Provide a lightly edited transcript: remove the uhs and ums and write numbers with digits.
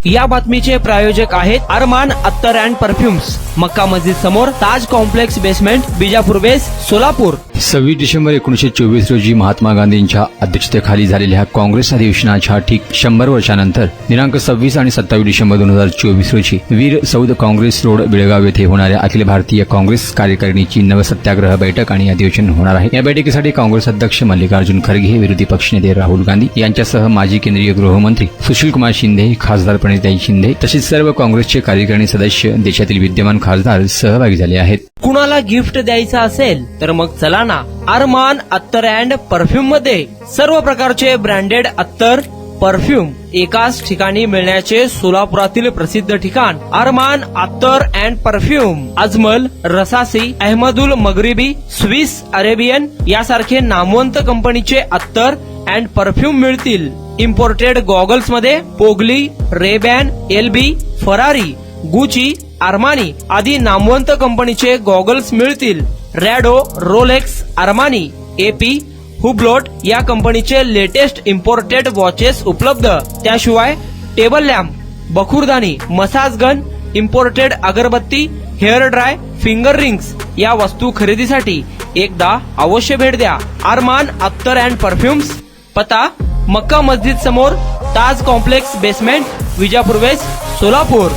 या बातमीचे प्रायोजक आहेत अरमान अत्तर अँड परफ्युम्स, मक्का मस्जिद समोर, ताज कॉम्प्लेक्स बेसमेंट, बिजापूर वेस, सोलापूर। 26 डिसेंबर 1924 रोजी महात्मा गांधींच्या अध्यक्षतेखाली झालेल्या काँग्रेस अधिवेशनाच्या ठीक 100 वर्षानंतर दिनांक 26 आणि 27 डिसेंबर 2024 रोजी वीर सौद काँग्रेस रोड बेळगाव येथे होणाऱ्या अखिल भारतीय काँग्रेस कार्यकारिणीची नवसत्याग्रह बैठक आणि अधिवेशन होणार आहे। या बैठकीसाठी काँग्रेस अध्यक्ष मल्लिकार्जुन खरगे, विरोधी पक्षनेते राहुल गांधी यांच्यासह माजी केंद्रीय गृहमंत्री सुशीलकुमार शिंदे, खासदार प्रणिताई शिंदे तसेच सर्व काँग्रेसचे कार्यकारिणी सदस्य, देशातील विद्यमान खासदार सहभागी झाले आहेत। कुणाला गिफ्ट द्यायचं असेल तर मग चला ना अरमान अत्तर अँड परफ्यूम मध्ये सर्व प्रकारचे ब्रँडेड अत्तर परफ्यूम एकाच ठिकाणी मिळण्याचे सोलापुरातील प्रसिद्ध ठिकाण Armaan Attar and perfume. Ajmal, Rasasi, Ahmed Al Maghribi, Swiss Arabian यासारखे नामवंत कंपनीचे अत्तर अँड परफ्यूम मिळतील। इम्पोर्टेड गॉगल्स मध्ये पोगली, रेबॅन, एलबी, फरारी, गुची, आर्मानी आदी नामवंत कंपनीचे गॉगल्स मिळतील। रॅडो, रोलेक्स, आर्मानी, एपी, हुब्लोट या कंपनीचे लेटेस्ट इम्पोर्टेड वॉचेस उपलब्ध। त्याशिवाय टेबल लॅम्प, बखुरदानी, मसाज गन, इम्पोर्टेड अगरबत्ती, हेअर ड्राय, फिंगर रिंग्स या वस्तू खरेदीसाठी एकदा अवश्य भेट द्या अरमान अत्तर अँड परफ्युम्स। पता मक्का मस्जिद समोर, Taj complex basement, Vijapur west, Solapur.